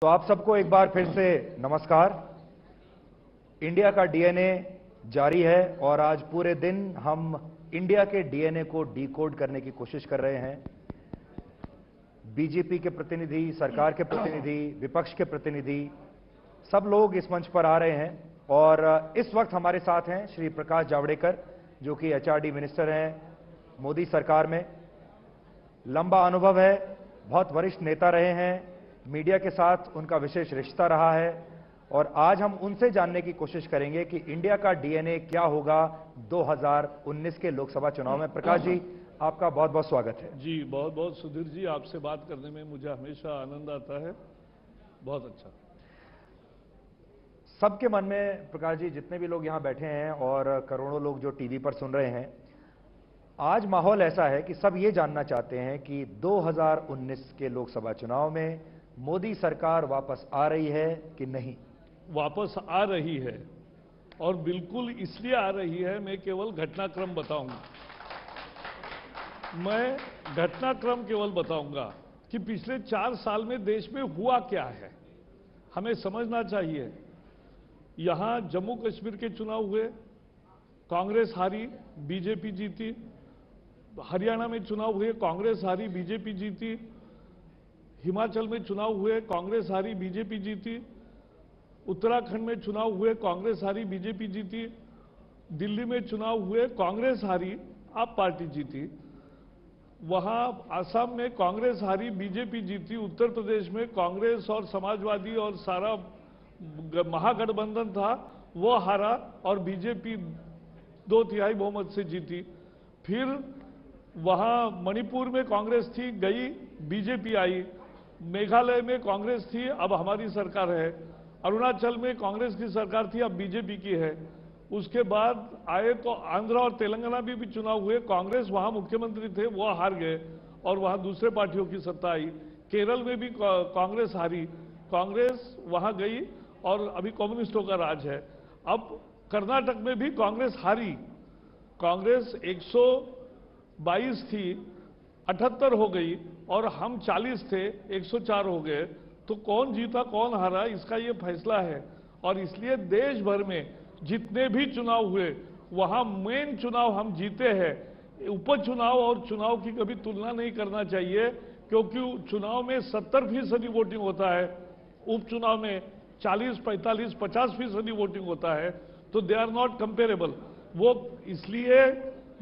तो आप सबको एक बार फिर से नमस्कार। इंडिया का डीएनए जारी है और आज पूरे दिन हम इंडिया के डीएनए को डिकोड करने की कोशिश कर रहे हैं। बीजेपी के प्रतिनिधि, सरकार के प्रतिनिधि, विपक्ष के प्रतिनिधि, सब लोग इस मंच पर आ रहे हैं और इस वक्त हमारे साथ हैं श्री प्रकाश जावड़ेकर, जो कि एचआरडी मिनिस्टर हैं मोदी सरकार में। लंबा अनुभव है, बहुत वरिष्ठ नेता रहे हैं, मीडिया के साथ उनका विशेष रिश्ता रहा है और आज हम उनसे जानने की कोशिश करेंगे कि इंडिया का डीएनए क्या होगा 2019 के लोकसभा चुनाव में। प्रकाश जी, आपका बहुत बहुत स्वागत है। जी बहुत बहुत सुधीर जी, आपसे बात करने में मुझे हमेशा आनंद आता है। बहुत अच्छा। सबके मन में प्रकाश जी, जितने भी लोग यहां बैठे हैं और करोड़ों लोग जो टीवी पर सुन रहे हैं, आज माहौल ऐसा है कि सब ये जानना चाहते हैं कि 2019 के लोकसभा चुनाव में मोदी सरकार वापस आ रही है कि नहीं। वापस आ रही है और बिल्कुल इसलिए आ रही है, मैं केवल घटनाक्रम बताऊंगा। मैं घटनाक्रम केवल बताऊंगा कि पिछले 4 साल में देश में हुआ क्या है, हमें समझना चाहिए। यहां जम्मू कश्मीर के चुनाव हुए, कांग्रेस हारी, बीजेपी जीती। हरियाणा में चुनाव हुए, कांग्रेस हारी, बीजेपी जीती। हिमाचल में चुनाव हुए, कांग्रेस हारी, बीजेपी जीती। उत्तराखंड में चुनाव हुए, कांग्रेस हारी, बीजेपी जीती। दिल्ली में चुनाव हुए, कांग्रेस हारी, आप पार्टी जीती। वहां असम में कांग्रेस हारी, बीजेपी जीती। उत्तर प्रदेश में कांग्रेस और समाजवादी और सारा महागठबंधन था, वो हारा और बीजेपी 2/3 बहुमत से जीती। फिर वहां मणिपुर में कांग्रेस थी, गई, बीजेपी आई। मेघालय में कांग्रेस थी, अब हमारी सरकार है। अरुणाचल में कांग्रेस की सरकार थी, अब बीजेपी की है। उसके बाद आए तो आंध्र और तेलंगाना में भी चुनाव हुए, कांग्रेस वहां मुख्यमंत्री थे, वो हार गए और वहां दूसरे पार्टियों की सत्ता आई। केरल में भी कांग्रेस हारी, कांग्रेस वहां गई और अभी कम्युनिस्टों का राज है। अब कर्नाटक में भी कांग्रेस हारी, कांग्रेस 122 थी, 78 हो गई और हम 40 थे, 104 हो गए। तो कौन जीता कौन हारा, इसका ये फैसला है। और इसलिए देश भर में जितने भी चुनाव हुए, वहां मेन चुनाव हम जीते हैं। उपचुनाव और चुनाव की कभी तुलना नहीं करना चाहिए, क्योंकि चुनाव में 70% वोटिंग होता है, उपचुनाव में 40, 45, 50% वोटिंग होता है। तो दे आर नॉट कंपेरेबल। वो इसलिए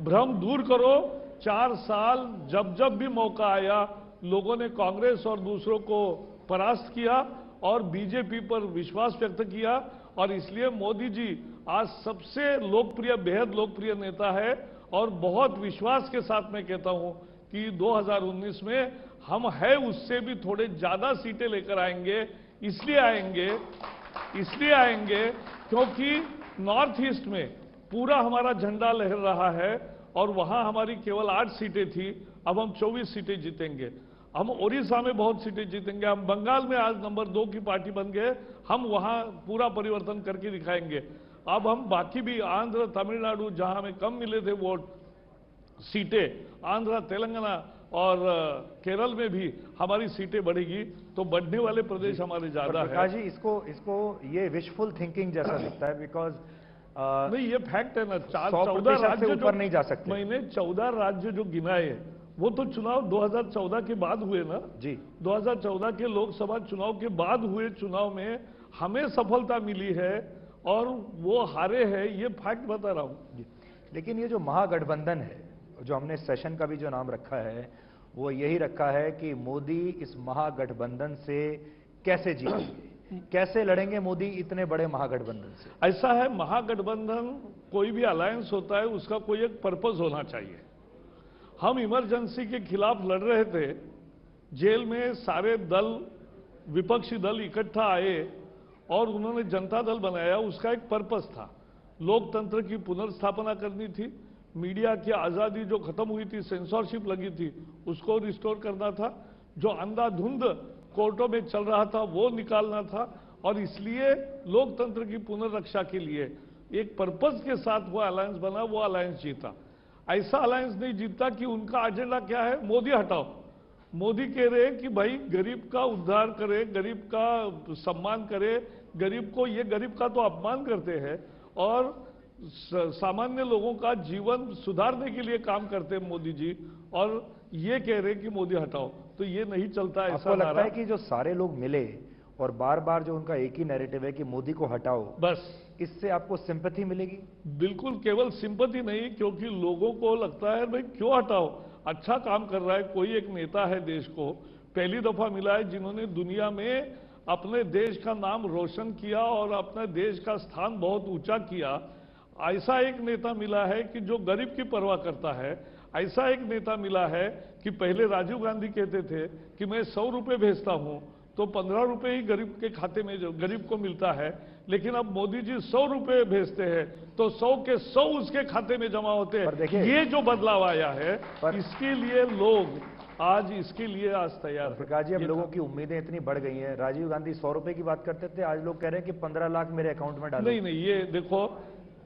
भ्रम दूर करो। 4 साल जब जब भी मौका आया, लोगों ने कांग्रेस और दूसरों को परास्त किया और बीजेपी पर विश्वास व्यक्त किया। और इसलिए मोदी जी आज सबसे लोकप्रिय, बेहद लोकप्रिय नेता है। और बहुत विश्वास के साथ मैं कहता हूं कि 2019 में हम है उससे भी थोड़े ज्यादा सीटें लेकर आएंगे। इसलिए आएंगे क्योंकि नॉर्थ ईस्ट में पूरा हमारा झंडा लहर रहा है और वहां हमारी केवल 8 सीटें थी, अब हम 24 सीटें जीतेंगे। हम ओडिशा में बहुत सीटें जीतेंगे। हम बंगाल में आज नंबर 2 की पार्टी बन गए, हम वहां पूरा परिवर्तन करके दिखाएंगे। अब हम बाकी भी आंध्र, तमिलनाडु, जहां हमें कम मिले थे वोट, सीटें, आंध्र, तेलंगाना और केरल में भी हमारी सीटें बढ़ेगी। तो बढ़ने वाले प्रदेश हमारे ज्यादा है। प्रकाश जी, इसको ये विशफुल थिंकिंग जैसा दिखता है, बिकॉज नहीं, ये फैक्ट है ना। 14 राज्य ऊपर नहीं जा सकते। मैंने 14 राज्य जो गिनाए, वो तो चुनाव 2014 के बाद हुए ना जी। 2014 के लोकसभा चुनाव के बाद हुए चुनाव में हमें सफलता मिली है और वो हारे हैं, ये फैक्ट बता रहा हूं। लेकिन ये जो महागठबंधन है, जो हमने सेशन का भी जो नाम रखा है, वो यही रखा है कि मोदी इस महागठबंधन से कैसे जीतेंगे, कैसे लड़ेंगे मोदी इतने बड़े महागठबंधन से। ऐसा है, महागठबंधन कोई भी अलायंस होता है, उसका कोई एक पर्पस होना चाहिए। हम इमरजेंसी के खिलाफ लड़ रहे थे, जेल में सारे दल, विपक्षी दल इकट्ठा आए और उन्होंने जनता दल बनाया। उसका एक पर्पस था, लोकतंत्र की पुनर्स्थापना करनी थी, मीडिया की आजादी जो खत्म हुई थी, सेंसरशिप लगी थी, उसको रिस्टोर करना था, जो अंधाधुंध कोर्टों में चल रहा था वो निकालना था। और इसलिए लोकतंत्र की पुनर्रक्षा के लिए एक पर्पस के साथ वो अलायंस बना, वो अलायंस जीता। ऐसा अलायंस नहीं जीतता कि उनका एजेंडा क्या है, मोदी हटाओ, मोदी कह रहे हैं कि भाई गरीब का उद्धार करे, गरीब का सम्मान करे, गरीब को, ये गरीब का तो अपमान करते हैं और सामान्य लोगों का जीवन सुधारने के लिए काम करते हैं मोदी जी, और ये कह रहे हैं कि मोदी हटाओ, तो ये नहीं चलता। ऐसा आपको लगता है कि जो सारे लोग मिले और बार बार जो उनका एक ही नैरेटिव है कि मोदी को हटाओ, बस इससे आपको सिंपैथी मिलेगी? बिल्कुल, केवल सिंपैथी नहीं, क्योंकि लोगों को लगता है भाई क्यों हटाओ, अच्छा काम कर रहा है, कोई एक नेता है देश को पहली दफा मिला है जिन्होंने दुनिया में अपने देश का नाम रोशन किया और अपने देश का स्थान बहुत ऊंचा किया। ऐसा एक नेता मिला है कि जो गरीब की परवाह करता है। ऐसा एक नेता मिला है कि पहले राजीव गांधी कहते थे कि मैं 100 रुपए भेजता हूं तो 15 रुपए ही गरीब के खाते में जो गरीब को मिलता है, लेकिन अब मोदी जी 100 रुपए भेजते हैं तो 100 के 100 उसके खाते में जमा होते हैं। ये जो बदलाव आया है, इसके लिए लोग आज तैयार हैं। प्रकाश जी, अब लोगों की उम्मीदें इतनी बढ़ गई हैं। राजीव गांधी 100 रुपए की बात करते थे, आज लोग कह रहे हैं कि 15 लाख मेरे अकाउंट में डालो। नहीं, ये देखो,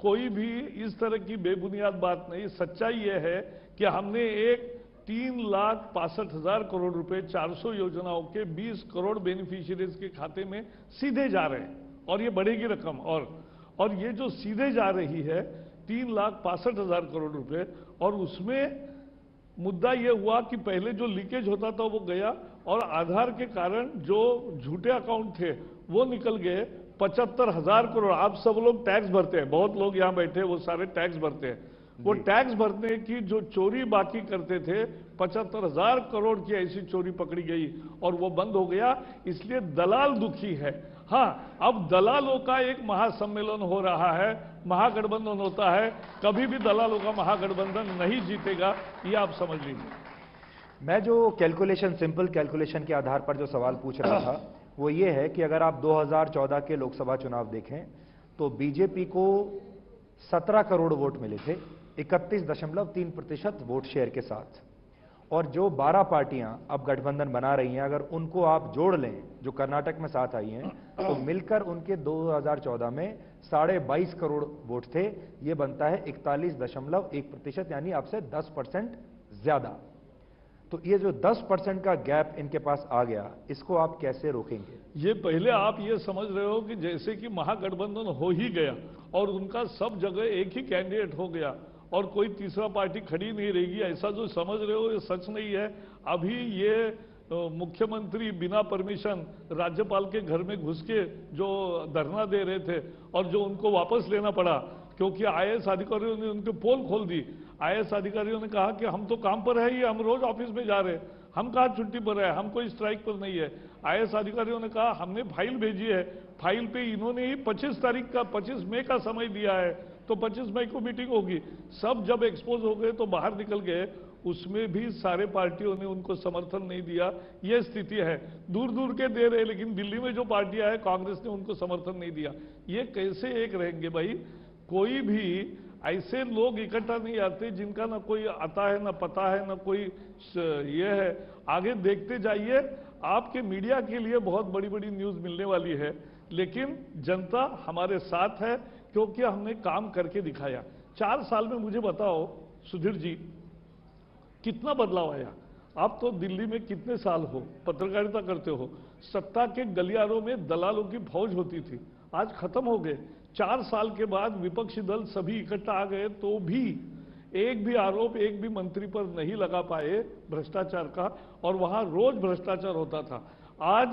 कोई भी इस तरह की बेबुनियाद बात नहीं। सच्चाई ये है कि हमने एक 3,62,000 करोड़ रुपए 400 योजनाओं के 20 करोड़ बेनिफिशियरीज के खाते में सीधे जा रहे हैं, और ये बढ़ेगी रकम। और ये जो सीधे जा रही है 3,62,000 करोड़ रुपए, और उसमें मुद्दा ये हुआ कि पहले जो लीकेज होता था वो गया, और आधार के कारण जो झूठे अकाउंट थे वो निकल गए। 75,000 करोड़, आप सब लोग टैक्स भरते हैं, बहुत लोग यहाँ बैठे वो सारे टैक्स भरते हैं, वो टैक्स भरने की जो चोरी बाकी करते थे 75,000 करोड़ की ऐसी चोरी पकड़ी गई और वो बंद हो गया। इसलिए दलाल दुखी है। हाँ, अब दलालों का एक महासम्मेलन हो रहा है, महागठबंधन होता है, कभी भी दलालों का महागठबंधन नहीं जीतेगा, ये आप समझ लीजिए। मैं जो कैलकुलेशन, सिंपल कैलकुलेशन के आधार पर जो सवाल पूछ रहा था वो ये है कि अगर आप 2014 के लोकसभा चुनाव देखें तो बीजेपी को 17 करोड़ वोट मिले थे 31.3% वोट शेयर के साथ, और जो 12 पार्टियां अब गठबंधन बना रही हैं, अगर उनको आप जोड़ लें जो कर्नाटक में साथ आई हैं, तो मिलकर उनके 2014 में 22.5 करोड़ वोट थे। ये बनता है 41.1%, यानी आपसे 10% ज्यादा। तो ये जो 10% का गैप इनके पास आ गया, इसको आप कैसे रोकेंगे? ये पहले आप ये समझ रहे हो कि जैसे कि महागठबंधन हो ही गया और उनका सब जगह एक ही कैंडिडेट हो गया और कोई तीसरा पार्टी खड़ी नहीं रहेगी, ऐसा जो समझ रहे हो ये सच नहीं है। अभी ये मुख्यमंत्री बिना परमिशन राज्यपाल के घर में घुस के जो धरना दे रहे थे और जो उनको वापस लेना पड़ा क्योंकि आईएएस अधिकारियों ने उनके पोल खोल दी। आईएएस अधिकारियों ने कहा कि हम तो काम पर है ही, हम रोज ऑफिस में जा रहे हैं, हम कहाँ छुट्टी पर है, हम कोई स्ट्राइक पर नहीं है। आईएएस अधिकारियों ने कहा हमने फाइल भेजी है, फाइल पे इन्होंने ही 25 मई का समय दिया है, तो 25 मई को मीटिंग होगी। सब जब एक्सपोज हो गए तो बाहर निकल गए, उसमें भी सारे पार्टियों ने उनको समर्थन नहीं दिया। ये स्थिति है, दूर दूर के दे रहे, लेकिन दिल्ली में जो पार्टियां है कांग्रेस ने उनको समर्थन नहीं दिया। ये कैसे एक रहेंगे भाई? कोई भी ऐसे लोग इकट्ठा नहीं आते जिनका ना कोई आता है, ना पता है, ना कोई ये है। आगे देखते जाइए, आपके मीडिया के लिए बहुत बड़ी बड़ी न्यूज मिलने वाली है, लेकिन जनता हमारे साथ है क्योंकि हमने काम करके दिखाया। 4 साल में मुझे बताओ सुधीर जी, कितना बदलाव आया? आप तो दिल्ली में कितने साल हो, पत्रकारिता करते हो, सत्ता के गलियारों में दलालों की फौज होती थी, आज खत्म हो गए। 4 साल के बाद विपक्षी दल सभी इकट्ठा आ गए तो भी एक भी आरोप एक भी मंत्री पर नहीं लगा पाए भ्रष्टाचार का, और वहां रोज भ्रष्टाचार होता था। आज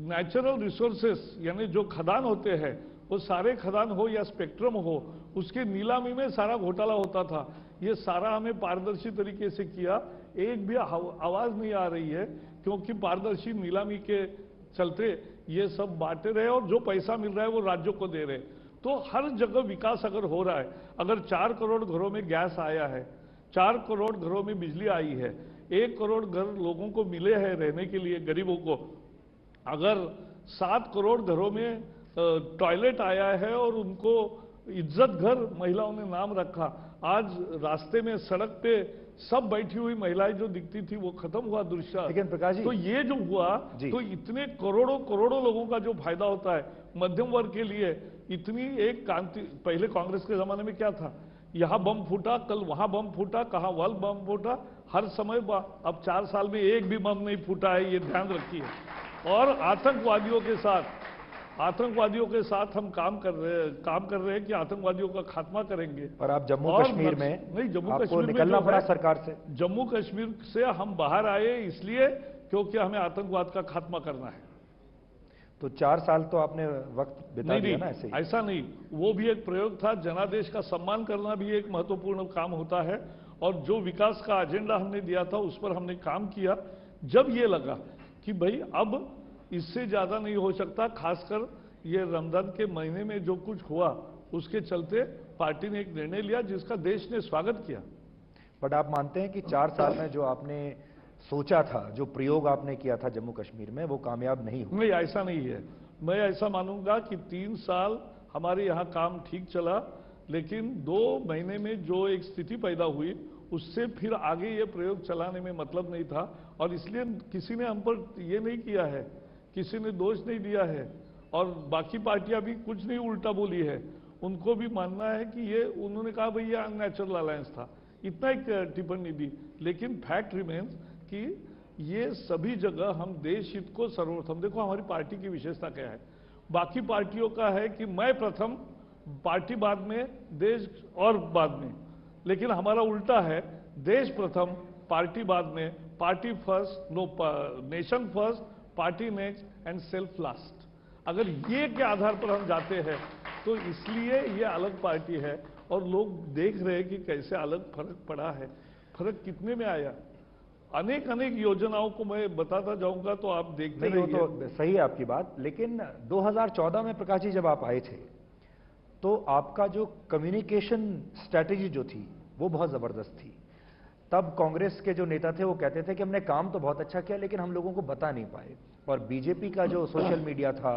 नेचुरल रिसोर्सेस यानी जो खदान होते हैं, वो सारे खदान हो या स्पेक्ट्रम हो, उसके नीलामी में सारा घोटाला होता था। ये सारा हमें पारदर्शी तरीके से किया, एक भी आवाज नहीं आ रही है क्योंकि पारदर्शी नीलामी के चलते ये सब बांटे रहे और जो पैसा मिल रहा है वो राज्यों को दे रहे। तो हर जगह विकास अगर हो रहा है, अगर 4 करोड़ घरों में गैस आया है, 4 करोड़ घरों में बिजली आई है, 1 करोड़ घर लोगों को मिले हैं रहने के लिए गरीबों को, अगर 7 करोड़ घरों में टॉयलेट आया है और उनको इज्जत घर महिलाओं ने नाम रखा, आज रास्ते में सड़क पे सब बैठी हुई महिलाएं जो दिखती थी वो खत्म हुआ दृश्य। लेकिन प्रकाश जी, तो ये जो हुआ तो इतने करोड़ों करोड़ों लोगों का जो फायदा होता है मध्यम वर्ग के लिए, इतनी एक क्रांति। पहले कांग्रेस के जमाने में क्या था यहाँ बम फूटा, कल वहां बम फूटा, कहाँ वल बम फूटा, हर समय अब 4 साल में एक भी बम नहीं फूटा है, ये ध्यान रखिए। और आतंकवादियों के साथ हम काम कर रहे हैं कि आतंकवादियों का खात्मा करेंगे। और आप जम्मू कश्मीर में नहीं, जम्मू आपको कश्मीर में निकलना जो पड़ा है, सरकार से। जम्मू कश्मीर से हम बाहर आए इसलिए क्योंकि हमें आतंकवाद का खात्मा करना है। तो 4 साल तो आपने वक्त बिता दिया ना ऐसे ही। ऐसा नहीं, वो भी एक प्रयोग था। जनादेश का सम्मान करना भी एक महत्वपूर्ण काम होता है, और जो विकास का एजेंडा हमने दिया था उस पर हमने काम किया। जब ये लगा कि भाई अब इससे ज्यादा नहीं हो सकता, खासकर ये रमजान के महीने में जो कुछ हुआ उसके चलते पार्टी ने एक निर्णय लिया जिसका देश ने स्वागत किया। बट आप मानते हैं कि 4 साल में जो आपने सोचा था, जो प्रयोग आपने किया था जम्मू कश्मीर में, वो कामयाब नहीं हुआ? नहीं, ऐसा नहीं है। मैं ऐसा मानूंगा कि 3 साल हमारे यहाँ काम ठीक चला, लेकिन 2 महीने में जो एक स्थिति पैदा हुई उससे फिर आगे ये प्रयोग चलाने में मतलब नहीं था। और इसलिए किसी ने हम पर ये नहीं किया है, किसी ने दोष नहीं दिया है, और बाकी पार्टियां भी कुछ नहीं उल्टा बोली है। उनको भी मानना है कि ये, उन्होंने कहा भाई ये अननेचुरल अलायंस था, इतना एक टिप्पणी दी। लेकिन फैक्ट रिमेन्स कि ये सभी जगह हम देश हित को सर्वप्रथम, देखो हमारी पार्टी की विशेषता क्या है, बाकी पार्टियों का है कि मैं प्रथम, पार्टी बाद में, देश और बाद में, लेकिन हमारा उल्टा है, देश प्रथम, पार्टी बाद में, party first, no, nation first, party next and self last. अगर ये के आधार पर हम जाते हैं तो इसलिए ये अलग पार्टी है, और लोग देख रहे हैं कि कैसे अलग फर्क पड़ा है। फर्क कितने में आया, अनेक योजनाओं को मैं बताता जाऊंगा तो आप देखते रहिए। तो सही है आपकी बात, लेकिन 2014 में प्रकाश जी जब आप आए थे तो आपका जो कम्युनिकेशन स्ट्रैटेजी जो थी वो बहुत जबरदस्त थी। तब कांग्रेस के जो नेता थे वो कहते थे कि हमने काम तो बहुत अच्छा किया लेकिन हम लोगों को बता नहीं पाए। और बीजेपी का जो सोशल मीडिया था,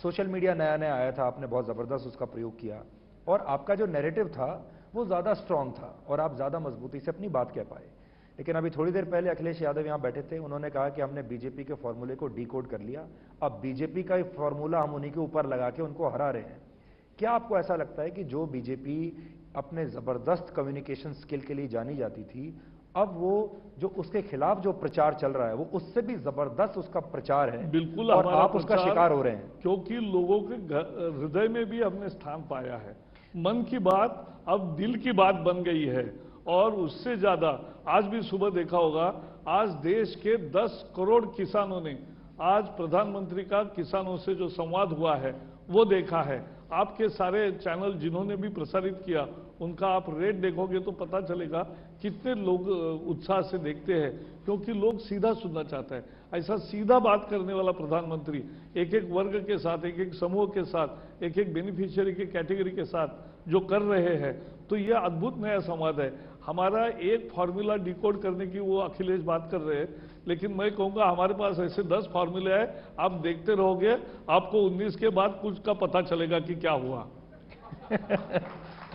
सोशल मीडिया नया नया आया था, आपने बहुत जबरदस्त उसका प्रयोग किया, और आपका जो नैरेटिव था वो ज्यादा स्ट्रांग था और आप ज्यादा मजबूती से अपनी बात कह पाए। लेकिन अभी थोड़ी देर पहले अखिलेश यादव यहां बैठे थे, उन्होंने कहा कि हमने बीजेपी के फॉर्मूले को डिकोड कर लिया, अब बीजेपी का फॉर्मूला हम उन्हीं के ऊपर लगा के उनको हरा रहे हैं। क्या आपको ऐसा लगता है कि जो बीजेपी अपने जबरदस्त कम्युनिकेशन स्किल के लिए जानी जाती थी, अब वो जो उसके खिलाफ जो प्रचार चल रहा है वो उससे भी जबरदस्त उसका प्रचार है? बिल्कुल, और आप उसका शिकार हो रहे हैं, क्योंकि लोगों के हृदय में भी हमने स्थान पाया है। मन की बात अब दिल की बात बन गई है, और उससे ज्यादा आज भी सुबह देखा होगा, आज देश के 10 करोड़ किसानों ने आज प्रधानमंत्री का किसानों से जो संवाद हुआ है वो देखा है। आपके सारे चैनल जिन्होंने भी प्रसारित किया उनका आप रेट देखोगे तो पता चलेगा कितने लोग उत्साह से देखते हैं, क्योंकि लोग सीधा सुनना चाहते हैं। ऐसा सीधा बात करने वाला प्रधानमंत्री एक एक वर्ग के साथ, एक एक समूह के साथ, एक एक बेनिफिशियरी के कैटेगरी के साथ जो कर रहे हैं, तो यह अद्भुत नया संवाद है। हमारा एक फॉर्मूला डिकोड करने की वो अखिलेश बात कर रहे हैं, लेकिन मैं कहूंगा हमारे पास ऐसे 10 फॉर्मूले हैं, आप देखते रहोगे, आपको 19 के बाद कुछ का पता चलेगा कि क्या हुआ।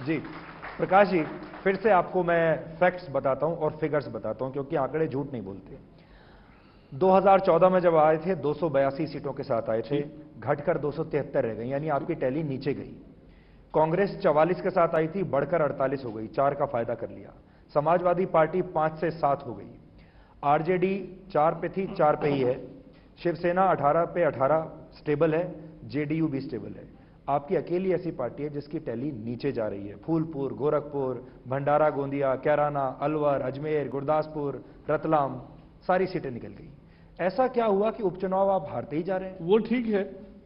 जी प्रकाश जी, फिर से आपको मैं फैक्ट्स बताता हूं और फिगर्स बताता हूं, क्योंकि आंकड़े झूठ नहीं बोलते। 2014 में जब आए थे 282 सीटों के साथ आए थे, घटकर 273 रह गई, यानी आपकी टैली नीचे गई। कांग्रेस 44 के साथ आई थी, बढ़कर 48 हो गई, 4 का फायदा कर लिया। समाजवादी पार्टी 5 से 7 हो गई। आरजेडी 4 पे थी, 4 पे ही है। शिवसेना 18 पे 18 स्टेबल है, जेडीयू भी स्टेबल है। आपकी अकेली ऐसी पार्टी है जिसकी टैली नीचे जा रही है। फूलपुर, गोरखपुर, भंडारा, गोंदिया, कैराना, अलवर, अजमेर, गुरदासपुर, रतलाम, सारी सीटें निकल गई। ऐसा क्या हुआ कि उपचुनाव आप हारते ही जा रहे हैं? वो ठीक है,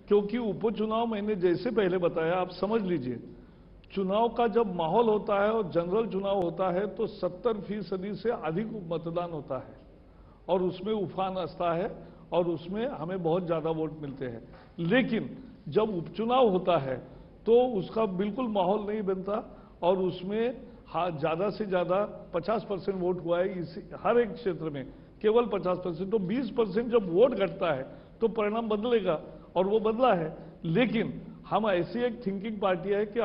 क्योंकि उपचुनाव मैंने जैसे पहले बताया, आप समझ लीजिए, चुनाव का जब माहौल होता है और जनरल चुनाव होता है तो 70% से अधिक मतदान होता है, और उसमें उफान आता है, और उसमें हमें बहुत ज्यादा वोट मिलते हैं। लेकिन जब उपचुनाव होता है तो उसका बिल्कुल माहौल नहीं बनता, और उसमें ज्यादा से ज्यादा 50% वोट हुआ है इस हर एक क्षेत्र में, केवल 50%। तो 20% जब वोट घटता है तो परिणाम बदलेगा, और वो बदला है। लेकिन हम ऐसी एक थिंकिंग पार्टी है कि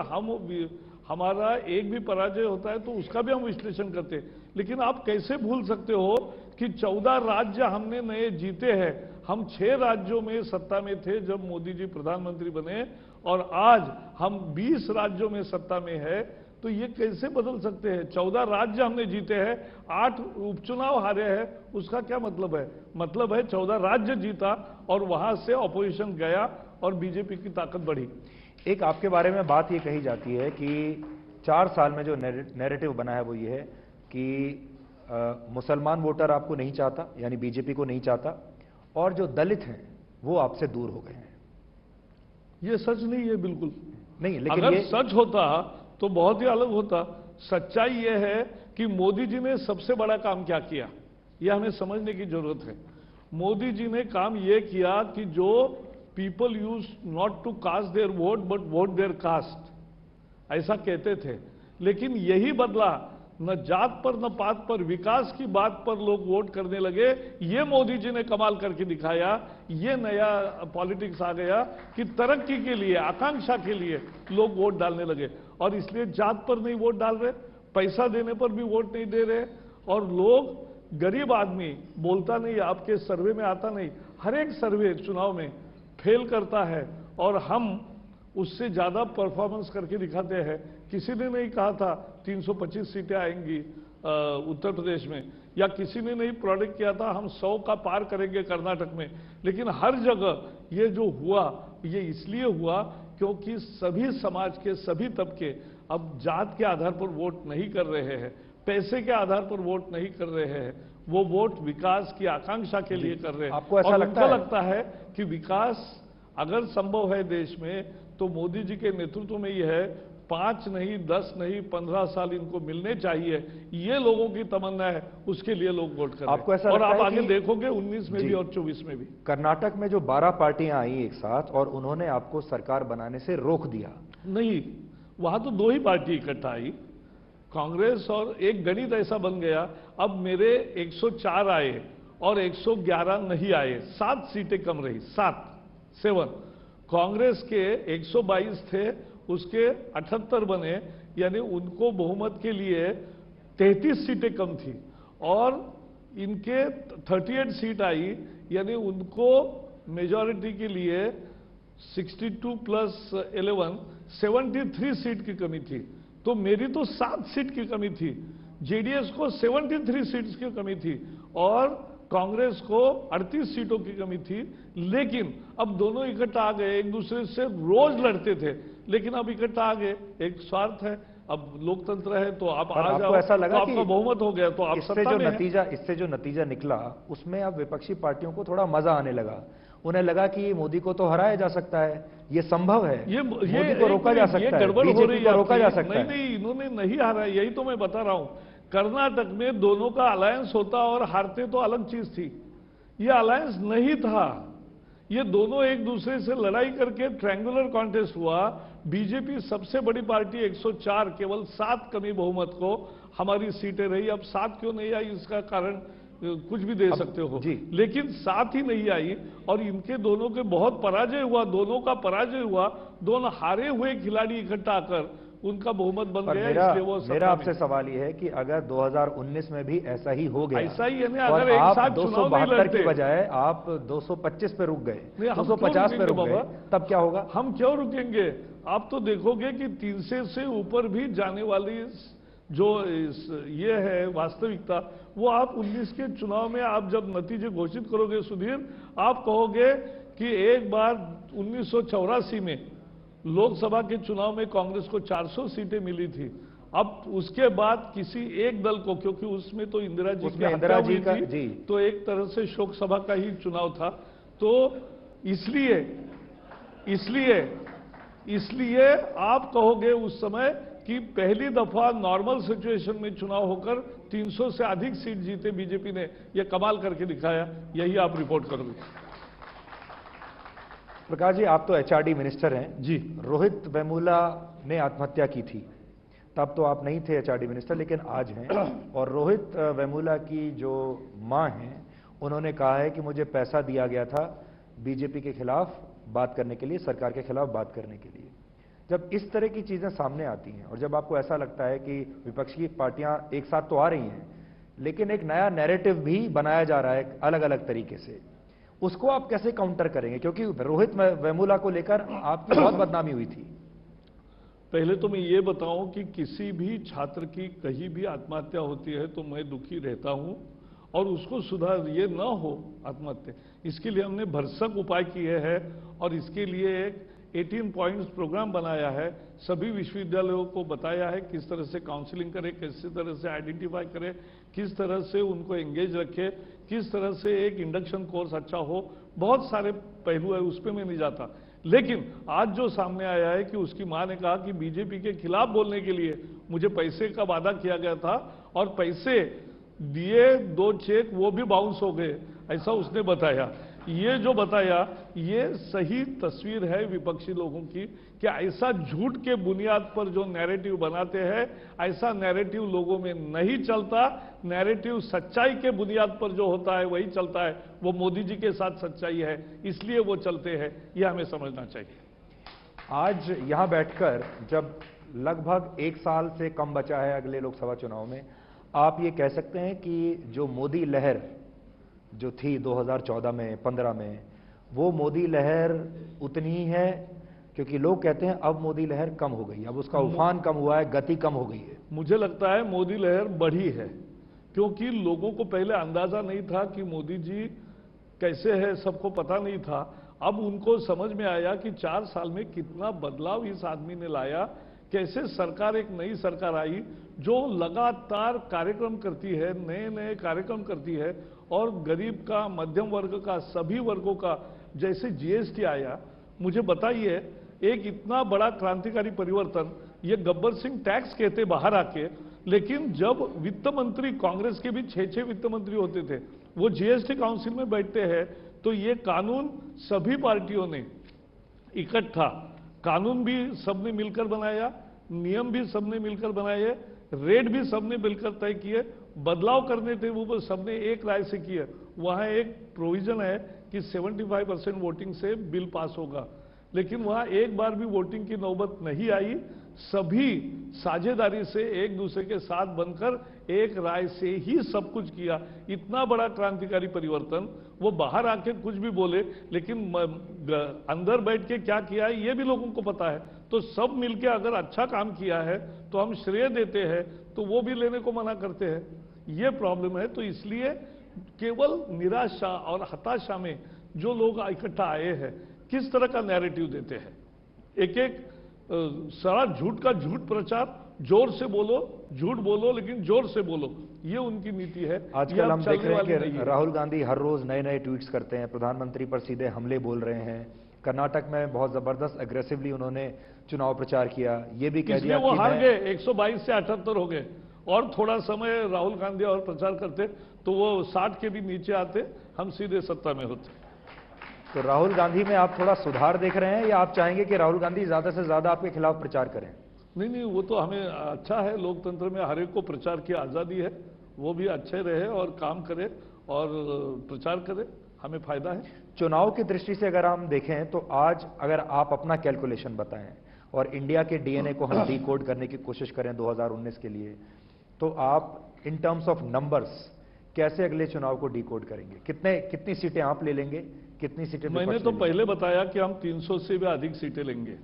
हमारा एक भी पराजय होता है तो उसका भी हम विश्लेषण करते हैं। लेकिन आप कैसे भूल सकते हो कि 14 राज्य हमने नए जीते हैं। हम 6 राज्यों में सत्ता में थे जब मोदी जी प्रधानमंत्री बने, और आज हम 20 राज्यों में सत्ता में है। तो ये कैसे बदल सकते हैं? 14 राज्य हमने जीते हैं, 8 उपचुनाव हारे हैं, उसका क्या मतलब है? मतलब है 14 राज्य जीता और वहां से ऑपोजिशन गया और बीजेपी की ताकत बढ़ी। एक आपके बारे में बात ये कही जाती है कि 4 साल में जो नैरेटिव बना है वो ये है कि मुसलमान वोटर आपको नहीं चाहता, यानी बीजेपी को नहीं चाहता, और जो दलित हैं वो आपसे दूर हो गए हैं। ये सच नहीं है, बिल्कुल नहीं, लेकिन अगर ये सच होता तो बहुत ही अलग होता। सच्चाई यह है कि मोदी जी ने सबसे बड़ा काम क्या किया, यह हमें समझने की जरूरत है। मोदी जी ने काम यह किया कि जो people used not to cast their vote but vote their caste, ऐसा कहते थे, लेकिन यही बदला। न जात पर न पात पर, विकास की बात पर लोग वोट करने लगे। ये मोदी जी ने कमाल करके दिखाया। ये नया पॉलिटिक्स आ गया कि तरक्की के लिए, आकांक्षा के लिए लोग वोट डालने लगे, और इसलिए जात पर नहीं वोट डाल रहे, पैसा देने पर भी वोट नहीं दे रहे, और लोग, गरीब आदमी बोलता नहीं, आपके सर्वे में आता नहीं, हर एक सर्वे चुनाव में फेल करता है, और हम उससे ज्यादा परफॉर्मेंस करके दिखाते हैं। किसी ने नहीं कहा था 325 सीटें आएंगी उत्तर प्रदेश में, या किसी ने नहीं प्रोडिक्ट किया था हम 100 का पार करेंगे कर्नाटक में, लेकिन हर जगह ये जो हुआ, ये इसलिए हुआ क्योंकि सभी समाज के सभी तबके अब जात के आधार पर वोट नहीं कर रहे हैं, पैसे के आधार पर वोट नहीं कर रहे हैं, वो वोट विकास की आकांक्षा के लिए कर रहे हैं। आपको ऐसा लगता है कि विकास अगर संभव है देश में, तो मोदी जी के नेतृत्व में ही है। 5 नहीं, 10 नहीं, 15 साल इनको मिलने चाहिए, ये लोगों की तमन्ना है, उसके लिए लोग वोट कर रहे हैं। आपको ऐसा और लगता आप है आगे कि देखोगे 19 में भी और 24 में भी। कर्नाटक में जो 12 पार्टियां आई एक साथ और उन्होंने आपको सरकार बनाने से रोक दिया। नहीं, वहां तो 2 ही पार्टी इकट्ठा आई, कांग्रेस, और एक गणित ऐसा बन गया, अब मेरे 104 आए और 111 नहीं आए, 7 सीटें कम रही, 7 कांग्रेस के 122 थे, उसके 78 बने, यानी उनको बहुमत के लिए 33 सीटें कम थी, और इनके 38 सीट आई, यानी उनको मेजॉरिटी के लिए 62 प्लस 11 73 सीट की कमी थी। तो मेरी तो 7 सीट की कमी थी, जेडीएस को 73 सीट्स की कमी थी, और कांग्रेस को 38 सीटों की कमी थी। लेकिन अब दोनों इकट्ठा आ गए, एक दूसरे से रोज लड़ते थे, लेकिन अब इकट्ठा आ गए, एक स्वार्थ है, अब लोकतंत्र है, तो आप आ जाओ, ऐसा लगा तो आपका बहुमत हो गया, तो आप सत्ता में हैं। इससे जो नतीजा निकला उसमें अब विपक्षी पार्टियों को थोड़ा मजा आने लगा। उन्हें लगा कि मोदी को तो हराया जा सकता है, ये संभव है, ये मोदी को रोका जा सकता है, गड़बड़ हो रही है, रोका जा सकता है। नहीं, इन्होंने नहीं हारा, यही तो मैं बता रहा हूं। कर्नाटक में दोनों का अलायंस होता और हारते तो अलग चीज थी, ये अलायंस नहीं था, ये दोनों एक दूसरे से लड़ाई करके ट्रायंगुलर कॉन्टेस्ट हुआ। बीजेपी सबसे बड़ी पार्टी 104, केवल 7 कमी बहुमत को हमारी सीटें रही। अब 7 क्यों नहीं आई, इसका कारण कुछ भी दे सकते हो, लेकिन 7 ही नहीं आई, और इनके दोनों के बहुत पराजय हुआ, दोनों का पराजय हुआ, दोनों हारे हुए खिलाड़ी इकट्ठा आकर उनका बहुमत बन गया। इसलिए वो मेरा आपसे सवाल ये है कि अगर 2019 में भी ऐसा ही हो गया, ऐसा ही है ना, अगर एक साथ 272 की बजाय आप 225 पे रुक गए, 250 पे रुक गए, तब क्या होगा? हम क्यों रुकेंगे? आप तो देखोगे कि 300 से ऊपर भी जाने वाली जो ये है वास्तविकता, वो आप 19 के चुनाव में आप जब नतीजे घोषित करोगे सुधीर, आप कहोगे कि एक बार 1984 में लोकसभा के चुनाव में कांग्रेस को 400 सीटें मिली थी। अब उसके बाद किसी एक दल को, क्योंकि उसमें तो इंदिरा जी की हत्या हुई थी, तो एक तरह से शोक सभा का ही चुनाव था। तो इसलिए आप कहोगे उस समय कि पहली दफा नॉर्मल सिचुएशन में चुनाव होकर 300 से अधिक सीट जीते बीजेपी ने, यह कमाल करके दिखाया, यही आप रिपोर्ट करोगे। प्रकाश जी, आप तो एचआरडी मिनिस्टर हैं जी। रोहित वेमुला ने आत्महत्या की थी, तब तो आप नहीं थे एचआरडी मिनिस्टर, लेकिन आज हैं। और रोहित वेमुला की जो मां हैं, उन्होंने कहा है कि मुझे पैसा दिया गया था बीजेपी के खिलाफ बात करने के लिए, सरकार के खिलाफ बात करने के लिए। जब इस तरह की चीजें सामने आती हैं और जब आपको ऐसा लगता है कि विपक्ष की पार्टियां एक साथ तो आ रही हैं, लेकिन एक नया नैरेटिव भी बनाया जा रहा है अलग अलग तरीके से, उसको आप कैसे काउंटर करेंगे? क्योंकि रोहित वेमुला को लेकर आपकी बहुत बदनामी हुई थी। पहले तो मैं ये बताऊं कि किसी भी छात्र की कहीं भी आत्महत्या होती है तो मैं दुखी रहता हूं, और उसको सुधार ये न हो आत्महत्या, इसके लिए हमने भरसक उपाय किए हैं। और इसके लिए एक 18 पॉइंट्स प्रोग्राम बनाया है, सभी विश्वविद्यालयों को बताया है किस तरह से काउंसलिंग करें, किस तरह से आइडेंटिफाई करें, किस तरह से उनको एंगेज रखें, किस तरह से एक इंडक्शन कोर्स अच्छा हो। बहुत सारे पहलू है, उस पर मैं नहीं जाता। लेकिन आज जो सामने आया है कि उसकी मां ने कहा कि बीजेपी के खिलाफ बोलने के लिए मुझे पैसे का वादा किया गया था और पैसे दिए, 2 चेक वो भी बाउंस हो गए, ऐसा उसने बताया। ये जो बताया ये सही तस्वीर है विपक्षी लोगों की कि ऐसा झूठ के बुनियाद पर जो नैरेटिव बनाते हैं, ऐसा नैरेटिव लोगों में नहीं चलता। नैरेटिव सच्चाई के बुनियाद पर जो होता है वही चलता है। वो मोदी जी के साथ सच्चाई है, इसलिए वो चलते हैं, यह हमें समझना चाहिए। आज यहां बैठकर जब लगभग 1 साल से कम बचा है अगले लोकसभा चुनाव में, आप ये कह सकते हैं कि जो मोदी लहर जो थी 2014 में 15 में, वो मोदी लहर उतनी ही है? क्योंकि लोग कहते हैं अब मोदी लहर कम हो गई, अब उसका उफान कम हुआ है, गति कम हो गई है। मुझे लगता है मोदी लहर बढ़ी है, क्योंकि लोगों को पहले अंदाजा नहीं था कि मोदी जी कैसे है, सबको पता नहीं था। अब उनको समझ में आया कि 4 साल में कितना बदलाव इस आदमी ने लाया, कैसे सरकार, एक नई सरकार आई जो लगातार कार्यक्रम करती है, नए नए कार्यक्रम करती है, और गरीब का, मध्यम वर्ग का, सभी वर्गों का, जैसे जीएसटी आया, मुझे बताइए एक इतना बड़ा क्रांतिकारी परिवर्तन, ये गब्बर सिंह टैक्स कहते बाहर आके, लेकिन जब वित्त मंत्री, कांग्रेस के भी 6 वित्त मंत्री होते थे, वो जीएसटी काउंसिल में बैठते हैं, तो ये कानून सभी पार्टियों ने इकट्ठा, कानून भी सबने मिलकर बनाया, नियम भी सबने मिलकर बनाए, रेट भी सबने मिलकर तय किए, बदलाव करने थे वो सबने एक राय से किए। वहां एक प्रोविजन है कि 75% वोटिंग से बिल पास होगा, लेकिन वहां एक बार भी वोटिंग की नौबत नहीं आई। सभी साझेदारी से एक दूसरे के साथ बनकर एक राय से ही सब कुछ किया। इतना बड़ा क्रांतिकारी परिवर्तन, वो बाहर आके कुछ भी बोले, लेकिन अंदर बैठ के क्या किया है ये भी लोगों को पता है। तो सब मिलके अगर अच्छा काम किया है तो हम श्रेय देते हैं, तो वो भी लेने को मना करते हैं, ये प्रॉब्लम है। तो इसलिए केवल निराशा और हताशा में जो लोग इकट्ठा आए हैं, किस तरह का नैरेटिव देते हैं, एक एक सारा झूठ का झूठ प्रचार, जोर से बोलो, झूठ बोलो लेकिन जोर से बोलो, ये उनकी नीति है। आजकल हम देख रहे हैं कि राहुल गांधी हर रोज नए नए ट्वीट्स करते हैं, प्रधानमंत्री पर सीधे हमले बोल रहे हैं। कर्नाटक में बहुत जबरदस्त एग्रेसिवली उन्होंने चुनाव प्रचार किया, ये भी कह दिया वो हार गए, 122 से 78 हो गए, और थोड़ा समय राहुल गांधी और प्रचार करते तो वो 60 के भी नीचे आते, हम सीधे सत्ता में होते। तो राहुल गांधी में आप थोड़ा सुधार देख रहे हैं, या आप चाहेंगे कि राहुल गांधी ज्यादा से ज्यादा आपके खिलाफ प्रचार करें? नहीं, वो तो हमें अच्छा है, लोकतंत्र में हर एक को प्रचार की आजादी है, वो भी अच्छे रहे और काम करे और प्रचार करे, हमें फायदा है। चुनाव की दृष्टि से अगर हम देखें तो आज अगर आप अपना कैलकुलेशन बताएं और इंडिया के डीएनए को हम डिकोड करने की कोशिश करें 2019 के लिए, तो आप इन टर्म्स ऑफ नंबर्स कैसे अगले चुनाव को डिकोड करेंगे? कितनी सीटें आप ले लेंगे, कितनी सीटें? मैंने तो पहले बताया कि हम 300 से भी अधिक सीटें लेंगे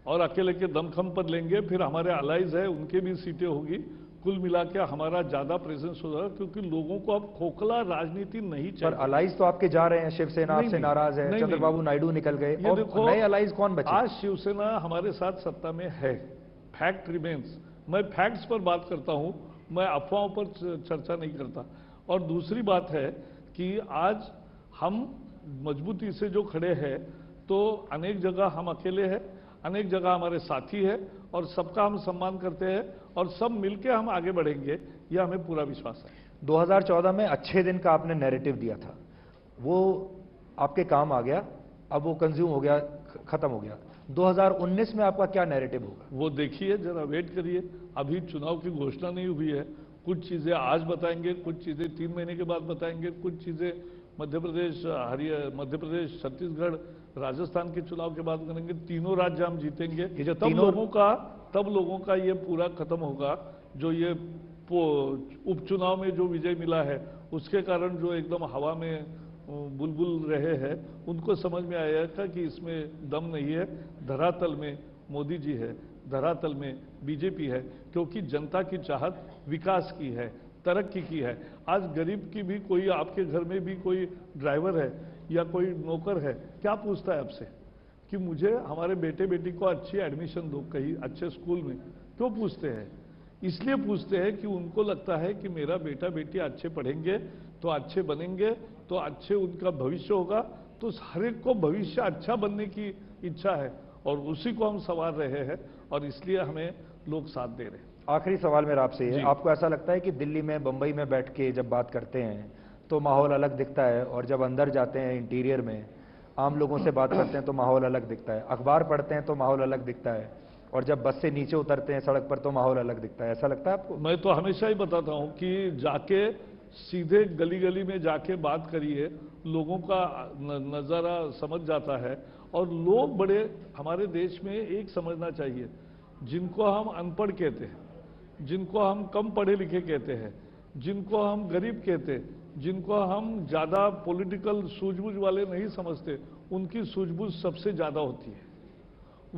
और अकेले के दमखम पर लेंगे, फिर हमारे अलाइज है उनके भी सीटें होगी, कुल मिला के हमारा ज्यादा प्रेजेंस होगा, क्योंकि लोगों को अब खोखला राजनीति नहीं चाहिए। पर अलाइज तो आपके जा रहे हैं, शिवसेना आपसे नाराज है, चंद्रबाबू नायडू निकल गए, और नए अलाइज कौन बचे? आज शिवसेना हमारे साथ सत्ता में है, फैक्ट रिमेन्स। मैं फैक्ट्स पर बात करता हूं, मैं अफवाहों पर चर्चा नहीं करता। और दूसरी बात है कि आज हम मजबूती से जो खड़े हैं, तो अनेक जगह हम अकेले हैं, अनेक जगह हमारे साथी है, और सबका हम सम्मान करते हैं, और सब मिलके हम आगे बढ़ेंगे, यह हमें पूरा विश्वास है। 2014 में अच्छे दिन का आपने नैरेटिव दिया था, वो आपके काम आ गया, अब वो कंज्यूम हो गया, खत्म हो गया। 2019 में आपका क्या नैरेटिव होगा? वो देखिए, जरा वेट करिए, अभी चुनाव की घोषणा नहीं हुई है। कुछ चीजें आज बताएंगे, कुछ चीजें 3 महीने के बाद बताएंगे, कुछ चीजें मध्य प्रदेश, छत्तीसगढ़, राजस्थान के चुनाव के बाद करेंगे। तीनों राज्य हम जीतेंगे, तब लोगों का ये पूरा खत्म होगा। जो ये उपचुनाव में जो विजय मिला है, उसके कारण जो एकदम हवा में बुलबुल रहे हैं, उनको समझ में आया था कि इसमें दम नहीं है, धरातल में मोदी जी है। धरातल में बीजेपी है, क्योंकि जनता की चाहत विकास की है, तरक्की की है। आज गरीब की भी कोई, आपके घर में भी कोई ड्राइवर है या कोई नौकर है, क्या पूछता है आपसे कि मुझे हमारे बेटे बेटी को अच्छी एडमिशन दो कहीं अच्छे स्कूल में? क्यों पूछते हैं? इसलिए पूछते हैं कि उनको लगता है कि मेरा बेटा बेटी अच्छे पढ़ेंगे तो अच्छे बनेंगे, तो अच्छे उनका भविष्य होगा, तो हर एक को भविष्य अच्छा बनने की इच्छा है और उसी को हम संवार रहे हैं और इसलिए हमें लोग साथ दे रहे हैं। आखिरी सवाल मेरा आपसे है, आपको ऐसा लगता है कि दिल्ली में, बंबई में बैठ के जब बात करते हैं तो माहौल अलग दिखता है, और जब अंदर जाते हैं इंटीरियर में आम लोगों से बात करते हैं तो माहौल अलग दिखता है, अखबार पढ़ते हैं तो माहौल अलग दिखता है, और जब बस से नीचे उतरते हैं सड़क पर तो माहौल अलग दिखता है? ऐसा लगता है आपको? मैं तो हमेशा ही बताता हूं कि जाके सीधे गली गली में जाके बात करिए, लोगों का नज़ारा समझ जाता है। और लोग बड़े, हमारे देश में एक समझना चाहिए, जिनको हम अनपढ़ कहते हैं, जिनको हम कम पढ़े लिखे कहते हैं, जिनको हम गरीब कहते हैं, जिनको हम ज़्यादा पॉलिटिकल सूझबूझ वाले नहीं समझते, उनकी सूझबूझ सबसे ज़्यादा होती है।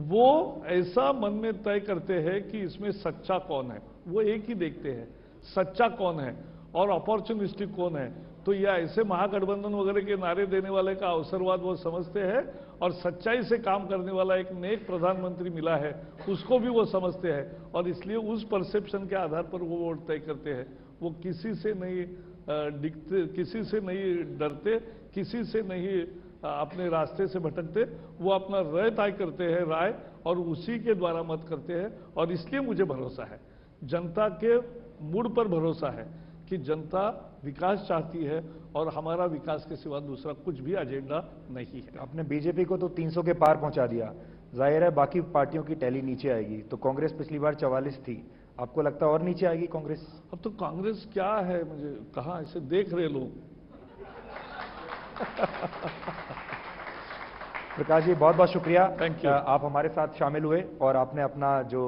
वो ऐसा मन में तय करते हैं कि इसमें सच्चा कौन है, वो एक ही देखते हैं, सच्चा कौन है और अपॉर्चुनिस्टिक कौन है। तो यह ऐसे महागठबंधन वगैरह के नारे देने वाले का अवसरवाद वो समझते हैं, और सच्चाई से काम करने वाला एक नेक प्रधानमंत्री मिला है उसको भी वो समझते हैं, और इसलिए उस परसेप्शन के आधार पर वो वोट तय करते हैं। वो किसी से नहीं दिखते, किसी से नहीं डरते, किसी से नहीं अपने रास्ते से भटकते, वो अपना राय तय करते हैं, राय, और उसी के द्वारा मत करते हैं। और इसलिए मुझे भरोसा है, जनता के मूड पर भरोसा है कि जनता विकास चाहती है और हमारा विकास के सिवा दूसरा कुछ भी एजेंडा नहीं है। आपने बीजेपी को तो 300 के पार पहुंचा दिया, जाहिर है बाकी पार्टियों की टैली नीचे आएगी। तो कांग्रेस पिछली बार 44 थी, आपको लगता है और नीचे आएगी कांग्रेस? अब तो कांग्रेस क्या है, मुझे कहाँ ऐसे देख रहे लोग। प्रकाश जी, बहुत बहुत शुक्रिया, थैंक यू। आप हमारे साथ शामिल हुए और आपने अपना जो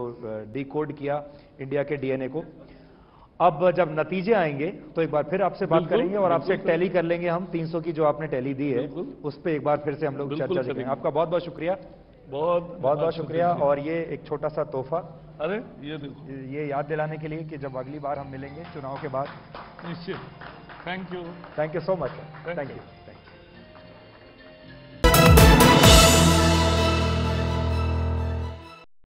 डिकोड किया इंडिया के डीएनए को। अब जब नतीजे आएंगे तो एक बार फिर आपसे बात करेंगे और आपसे टैली कर लेंगे हम 300 की जो आपने टैली दी है उस पर एक बार फिर से हम लोग चर्चा करेंगे। आपका बहुत बहुत शुक्रिया, बहुत बहुत शुक्रिया। और ये एक छोटा सा तोहफा, अरे ये देखो, ये याद दिलाने के लिए कि जब अगली बार हम मिलेंगे चुनाव के बाद। निश्चित। Thank you so much, thank you.